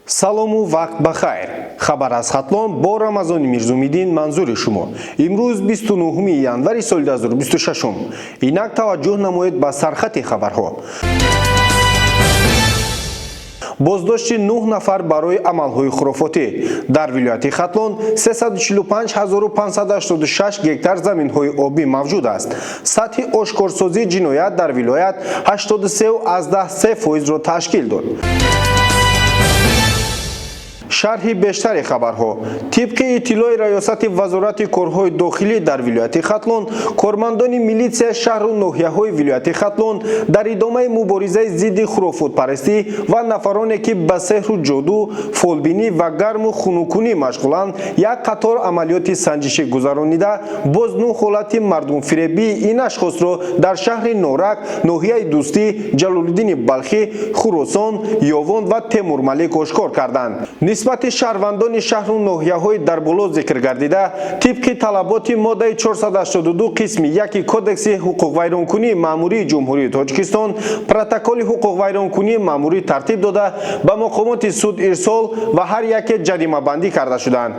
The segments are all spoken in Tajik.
салому вақт бахайр. Хабар аз Хатлон бо Рамазони Мирзумиддин манзури шумо. Имрӯз 29 январи соли 2026. Инак таваҷҷӯҳ намоед ба сархати хабарҳо. боздошти 9 нафар барои амалҳои хурофотӣ. Дар вилояти Хатлон 345586 гектар заминҳои обӣ мавҷуд аст. Сатҳи ошкорсозии ҷиноят дар вилоят 83.3% ташкил дод. шарҳи бештари хабарҳо. Тибқи иттилои раёсати вазорати корҳои дохилӣ дар вилояти Хатлон, кормандони милитсияи шаҳру ноҳияҳои вилояти Хатлон дар идомаи муборизаи зидди хурофотпарастӣ ва нафароне ки ба сеҳру ҷоду, фолбинӣ ва гарму хунукунӣ машғуланд, як қатор амалиёти санҷишӣ гузаронида, боз 9 ҳолати мардумфиребии ин ашхосро дар шаҳри Норак, ноҳияи Дӯстӣ, Ҷалолиддини Балхӣ, Хуросон, Ёвон ва Темурмалик ошкор карданд. нисбати шаҳрвандони шаҳру ноҳияҳои дар боло зикр гардида, тибқи талаботи моддаи 482 қисми 1 кодекси ҳуқуқвайронкунии маъмурии Ҷумҳурии Тоҷикистон, протоколи ҳуқуқвайронкунии маъмурӣ тартиб дода ба мақомоти суд ирсол ва ҳар яке ҷаримабандӣ карда шуданд.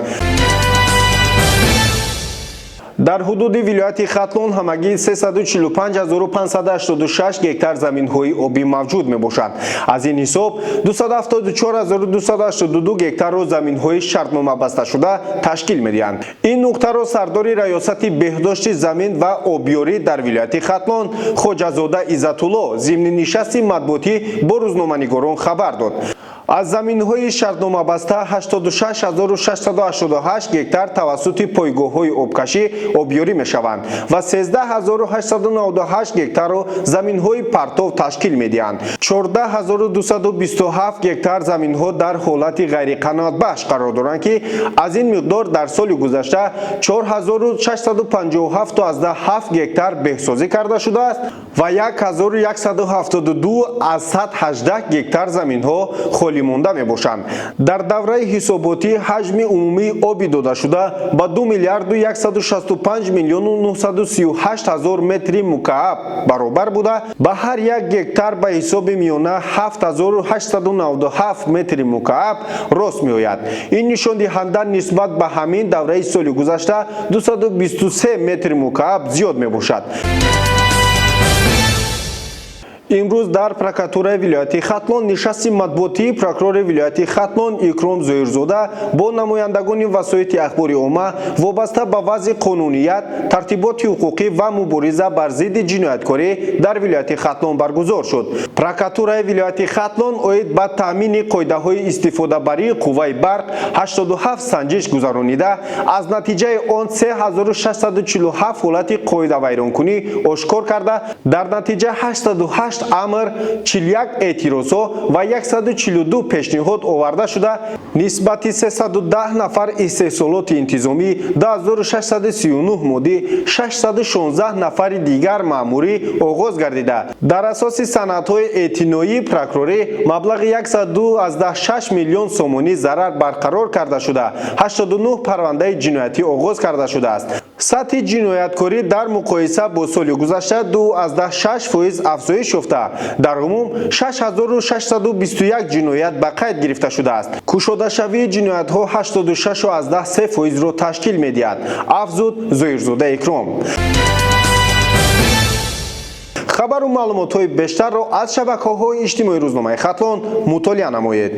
дар ҳудуди вилояти Хатлон ҳамагӣ 345586 гектар заминҳои обӣ мавҷуд мебошад. Аз ин ҳисоб 274282 гектарро заминҳои шартномабасташуда ташкил медиҳанд. Ин нуқтаро сардори раёсати беҳдошти замин ва обёрӣ дар вилояти Хатлон Хоҷазода Иззатулло зимни нишасти матбуотӣ бо рӯзноманигорон хабар дод. аз заминҳои шартномабаста 86688 гектар тавассути пойгоҳҳои обкашӣ обёрӣ мешаванд ва 13898 гектарро заминҳои партов ташкил медиҳанд. 14227 гектар заминҳо дар ҳолати ғайриқаноатбахш қарор доранд ки аз ин миқдор дар соли гузашта 4657 гектар беҳсозӣ карда шудааст ва 1172 аз 118 гектар заминҳо холи монда мебошанд. дар давраи ҳисоботӣ ҳаҷми умумии оби додашуда ба 2 миллиарду 165 миллиону 938 ҳазор метри мукааб баробар буда, ба ҳар як гектар ба ҳисоби миёна 7897 метри мукааб рост меояд. ин нишондиҳанда нисбат ба ҳамин давраи соли гузашта 223 метри мукааб зиёд мебошад. имрӯз дар прокуратураи вилояти Хатлон нишасти матбуотии прокурори вилояти Хатлон Икром Зоирзода бо намояндагони васоити ахбори омма вобаста ба вазъи қонуният, тартиботи ҳуқуқӣ ва мубориза бар зидди ҷинояткорӣ дар вилояти Хатлон баргузор шуд. Прокуратураи вилояти Хатлон оид ба таъмини қоидаҳои истифодабарии қувваи барқ 87 санҷиш гузаронида, аз натиҷаи он 3647 ҳолати қоидавайронкунӣ ошкор карда, дар натиҷа 88 амр, 41 эътирозҳо ва 142 пешниҳод оварда шуда, нисбати 310 нафар истеҳсолоти интизомӣ, 2639 моддӣ, 616 нафари дигар маъмурӣ оғоз гардида, дар асоси санадҳои эътиноии прокурорӣ маблағи 126 миллион сомонӣ зарар барқарор карда шуда, 89 парвандаи ҷиноятӣ оғоз карда шудааст. сатҳи ҷинояткорӣ дар муқоиса бо соли гузашта 2.6% афзоиш ёфта, дар умум 6621 ҷиноят ба қайд гирифта шудааст. кушодашавии ҷиноятҳо 86.3%-ро ташкил медиҳад, афзуд Зоирзода Икром. хабару маълумотҳои бештарро аз шабакаҳои иҷтимоии рӯзномаи Хатлон мутолиа намоед.